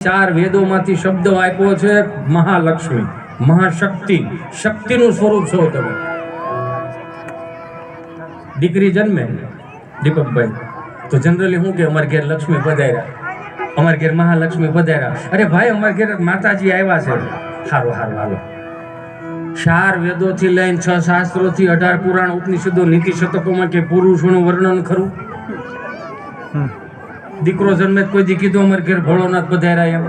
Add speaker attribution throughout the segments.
Speaker 1: ચાર વેદોમાંથી શબ્દ આપ્યો છે મહાલક્ષ્મી, મહાશક્તિ, શક્તિનું સ્વરૂપ છો તમે. દીકરી જન્મે દીપકભાઈ તો જનરલી શું કે અમારે ઘેર લક્ષ્મી પધાર્યા, અમારે ઘેર મહાલક્ષ્મી પધાર્યા. અરે ભાઈ અમારે ઘેર માતાજી આવ્યા છે. હારું હારું હાલો. 4 વેદોથી લઈને 6 શાસ્ત્રોથી 18 પુરાણ ઉપનિષદો નીતિ શતકોમાં કે પુરુષોનું વર્ણન ખરું? દીકરો જન્મે કોઈ દી કીધું અમારે ઘેર ભોળોનાથ પધાર્યા એમ,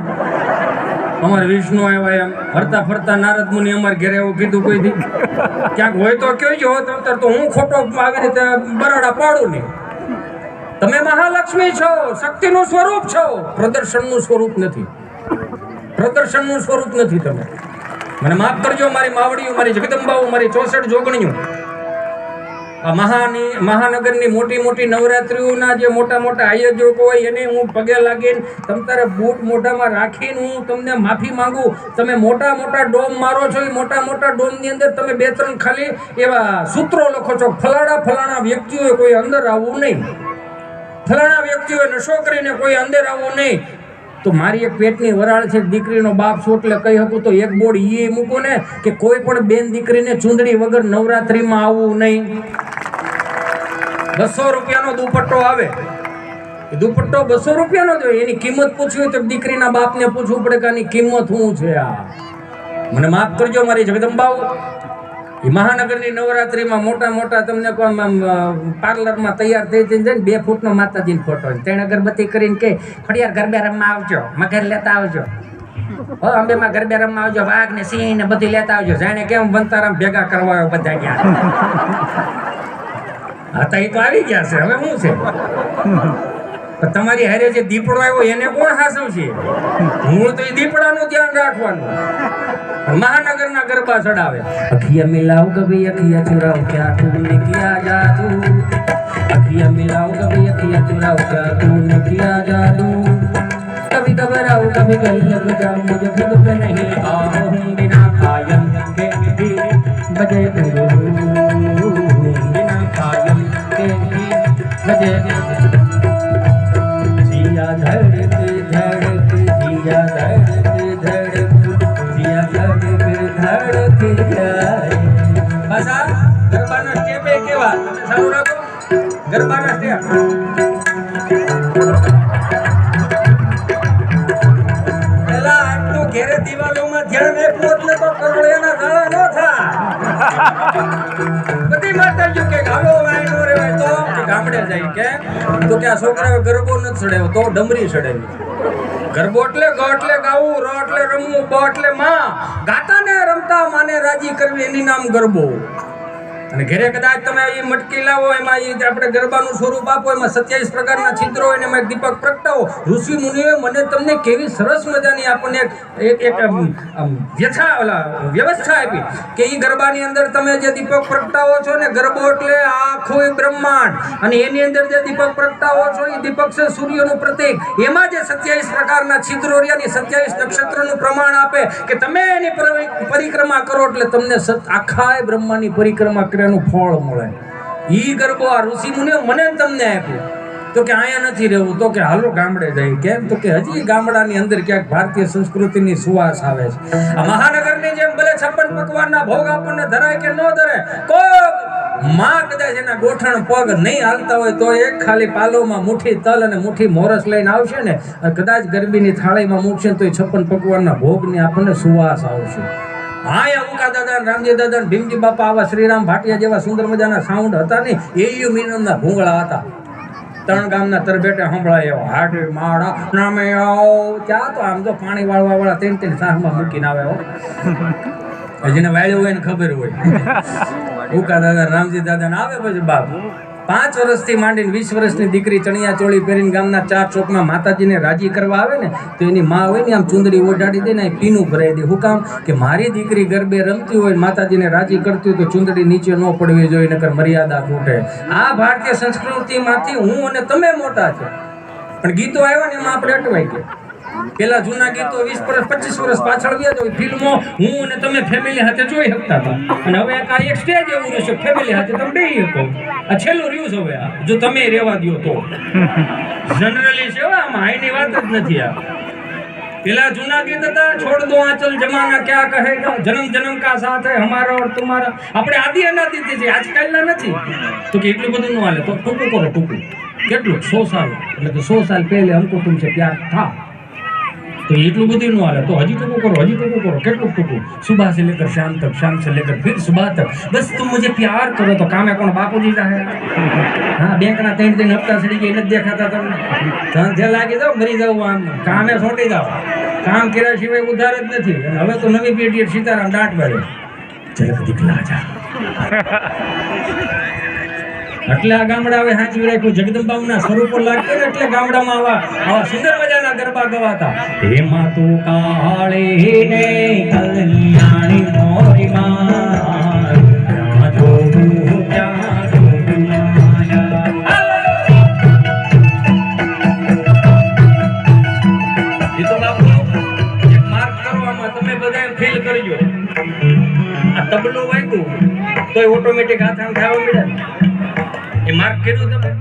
Speaker 1: અમારે વિષ્ણુ આવ્યા એમ, ફરતા ફરતા નારદ મુનિ અમારે ઘેર એવું કીધું કોઈ દી? ક્યાંક હોય તો કહેજો, તો હું ખોટો આવી રીતે બરાડા પાડું નહીં. તમે મહાલક્ષ્મી છો, શક્તિનું સ્વરૂપ છો, પ્રદર્શનનું સ્વરૂપ નથી. પ્રદર્શનનું સ્વરૂપ નથી તમે. મને માફ કરજો મારી માવડીઓ, મારી જગદંબાઓ, મારી 64 જોગણીઓ. આ મહાનગરની મોટી મોટી નવરાત્રિઓના જે મોટા મોટા આયોજકો હોય એને હું પગે લાગીને તમ તારે બૂટ મોઢામાં રાખીને હું તમને માફી માંગુ. તમે મોટા મોટા ડોમ મારો છો, એ મોટા મોટા ડોમની અંદર તમે 2-3 ખાલી એવા સૂત્રો લખો છો, ફલાણા વ્યક્તિઓએ કોઈ અંદર આવવું નહીં, ફલાણા વ્યક્તિઓએ નશો કરીને કોઈ અંદર આવવું નહીં. તો મારી એક પેટની વરાળ છે, દીકરીનો બાપ છું એટલે કહી શકું તો એક બોર્ડ એ મૂકો ને કે કોઈ પણ બેન દીકરીને ચૂંદડી વગર નવરાત્રિમાં આવવું નહીં. 200 રૂપિયાનો દુપટ્ટો આવે, દુપટ્ટો 200 રૂપિયાનો જ હોય. એની કિંમત પૂછવી હોય તો દીકરીના બાપને પૂછવું પડે કે આની કિંમત શું છે. આ મને માફ કરજો મારી જગદંબાઓ. એ મહાનગરની નવરાત્રિમાં મોટા મોટા તમને પાર્લરમાં તૈયાર થઈ જઈને 2 ફૂટનો માતાજીનો ફોટો, 3 અગરબત્તી કરીને કે ખડિયાર ગરબે રમવા આવજો, મગર લેતા આવજો, અંબેમાં ગરબે રમવા આવજો, વાઘ ને સિંહ ને બધી લેતા આવજો. જાણે કેમ બંતારામ ભેગા કરવા આવ્યો બધા ગયા હતા. એ તો આવી ગયા છે, હવે શું છે? તમારી હારે જે દીપડો આવ્યો એને કોણ હાસવશે? હું તો એ દીપડાનું ધ્યાન રાખવાનું. મહાનગરના ગરબા ચડાવે, અખિયા મિલાવ કભી અખિયા ચુરાવ ક્યા તુમને કિયા જાદુ, અખિયા મિલાવ કભી અખિયા ચુરાવ ક્યા તુમને કિયા જાદુ, કભી ઘબરાઉ કભી ગલ લગ જાઉ, મુझे खुद पे नहीं आऊं बिना कायम के भी बजे बिना कायम के भी बजे जिया धड़क धड़क जिया धड़क धड़क जिया धड़क धड़क जाए. બસ આ ગરબાના સ્ટેપ એ કેવા ચાલુ રાખો. ગરબાના સ્ટેપ પેલા આટલું ઘેરે દિવાલોમાં ધ્યાન આપ્યું એટલે તો કરો એના ગાળા ન થા. બધી માતાજીઓ કે ગાળો વાયનો રે તો કે ગામડે જાય કે તો કે આ છોકરાએ ગરબો ન ચડાવ્યો તો ડમરી ચડાવી. ગરબો એટલે ગ એટલે ગાવું, ર એટલે રમવું, બ એટલે માં. ગાતાને રમતા માને રાજી કરવી એની નામ ગરબો. અને ઘરે કદાચ તમે એ મટકી લાવો, એમાં એ આપણે ગરબાનું સ્વરૂપ આપો, એમાં 27 પ્રકારના છિદ્રો હોય, એમાં એક દીપક પ્રગટાવો. ઋષિ મુનિઓએ મને તમને કેવી સરસ મજાની આપણને એક વ્યવસ્થા આપી કે એ ગરબાની અંદર તમે જે દીપક પ્રગટાવો છો ને, ગરબો એટલે આખું બ્રહ્માંડ, અને એની અંદર જે દીપક પ્રગટાવો છો એ દીપક છે સૂર્યનું પ્રતીક. એમાં જે 27 પ્રકારના છિદ્રો રહ્યા, 27 નક્ષત્રનું પ્રમાણ આપે કે તમે એની પરિક્રમા કરો એટલે તમને આખા બ્રહ્માંડની પરિક્રમા નું ફળ મળે. ઈ ગરબો આ ઋષિ મુનિઓ મને તમને આપ્યું. તો કે અહીંયા નથી રહેવું, તો કે હાલો ગામડે જાય. કેમ? તો કે હજી ગામડાની અંદર ક્યાંક ભારતીય સંસ્કૃતિની સુવાસ આવે છે. આ મહાનગરની જેમ ભલે 56 પકવાનના ભોગ આપણને ધરાય કે ન ધરાય, કોઈ માં કદાચ એના ગોઠણ પગ નહીં હાલતા હોય તો એક ખાલી પાલોમાં મુઠ્ઠી તલ અને મુઠ્ઠી મોરસ લઈને આવશે ને, કદાચ ગરબીની થાળીમાં મૂકશે તો એ 56 પકવાનના ભોગની આપણને સુવાસ આવશે. હા, અમુકા દાદા, રામજી દાદા, ભીમજી બાપા, આવા શ્રીરામ ભાટિયા જેવા સુંદર મજાના સાઉન્ડ હતા ને, એ મિનમના ભૂંગળા હતા. 3 ગામના તરબેટે સંભળાય એવા હાડી માળા નામે આવો. ત્યાં તો આમ તો પાણી વાળવા વાળા 3 સાહમાં મૂકીને આવે હો. જેને વાળ્યું હોય ને ખબર હોય. ઉકા દાદા, રામજી દાદા આવે પછી બાપ 5 વર્ષથી માંડીને 20 વર્ષની દીકરી ચણિયા ચોળી પહેરીને ગામના 4 ચોકમાં માતાજીને રાજી કરવા આવે ને, તો એની માં હોય ને આમ ચુંદડી ઓઢાડી દે ને પીનું ભરાઈ દે. શું કામ? કે મારી દીકરી ગરબે રમતી હોય, માતાજીને રાજી કરતી હોય તો ચુંદડી નીચે ન પડવી જોઈએ, નકર મર્યાદા તૂટે. આ ભારતીય સંસ્કૃતિમાંથી હું અને તમે મોટા છે, પણ ગીતો આવ્યા ને એમાં આપણે અટવાઈ ગયા. પેલા જૂના ગીતો 20 વર્ષ 25 વર્ષ પાછળ ગયા તો ફિલ્મો હું અને તમે ફેમિલી સાથે જોઈ શકતા હતા. અને હવે એક સ્ટેજ એવું રહેશે ફેમિલી સાથે તમે બેસી શકો. આ છેલ્લું રહ્યું છે હવે, આ જો તમે રહેવા દો તો. જનરલી છે આમાં હાઈની વાત જ નથી. આ પેલા જૂના ગીત હતા, છોડ દો આંચલ જમાના ક્યાં કહેગા, જન્મ જન્મ કા સાથ હે હમારા ઓર તુમારા. આપણે આદિ અનાદિથી છે, આજકાલના નથી. તો કે એટલું બધું ન હાલે, તો ટૂંકું કરો, ટૂંકું. કેટલું? 100 સાલ. એટલે કે 100 સાલ પહેલે हमको तुमसे प्यार था. तो એટલું બધું ન હાલે, તો હજી ટૂંકું કરો, હજી ટૂંકું કરો. કેટલું ટૂંકું? સુબહ से लेकर शाम तक, शाम से लेकर फिर सुबह तक, बस तुम मुझे प्यार करो. તો કામે કોણ? બાપુજી સાહેબ. હા, બેંકના 3 હપ્તા સડી ગયા, નથી દેખાતા તમને? ધંધે લાગી જાઓ, મરી જાવ, આમ કામે છોટી જાઓ. કામ કર્યા સિવાય ઉધાર જ નથી. અને હવે તો નવી પેઢી સીતારામ દાંત વાળે ઝલક દિખલા જા. એટલે આ ગામડા હવે સાચવી રાખ્યું. જગદંબાના સ્વરૂપો લાગતો ને એટલે ગામડામાં આવા સુંદર મજાના ગરબા ગવાતા. હેમાં તું કાળી ને કલ્યાણી મોરી માં, રાજો ક્યાં જોગમાયા. એ તો બાપુ એક માર્ક કરવામાં તમે બધા ફીલ કરજો. આ તબલું વાગ્યું તોય ઓટોમેટિક હાથ થવા મળે. એ માર્ક કર્યું તમે?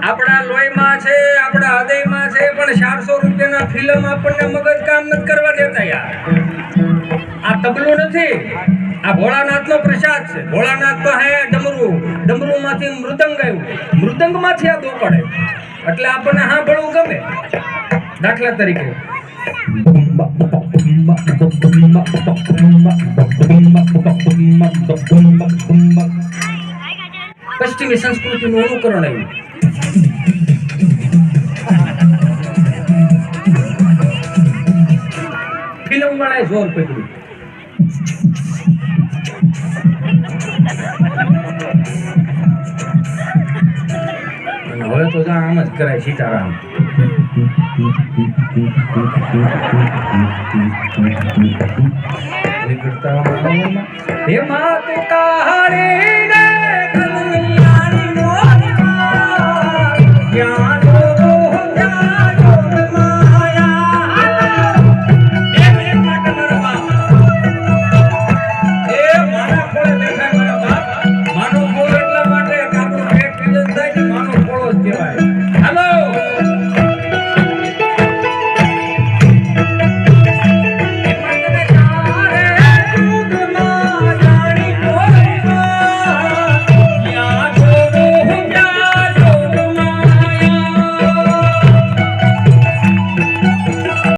Speaker 1: આપણા લોહીમાં છે, આપણા હૃદયમાં છે, પણ 400 રૂપિયાના ફિલ્મ આપણને મગજ કામ નથી કરવા દેતા યાર. આ તબલું નથી, આ ભોળાનાથનો પ્રસાદ છે. ભોળાનાથ તો હે ડમરું, ડમરુમાંથી મૃદંગ આવ્યું, મૃદંગમાંથી આ દોકડ આવ્યું. એટલે આપણને સાંભળવું ગમે. દાખલા તરીકે પશ્ચિમી સંસ્કૃતિનું અનુકરણ આવ્યું. ફિલ્મ વાળાએ જોર પકડ્યું. હવે તો આમ જ કરાય સીતારામ. હે માત કાળી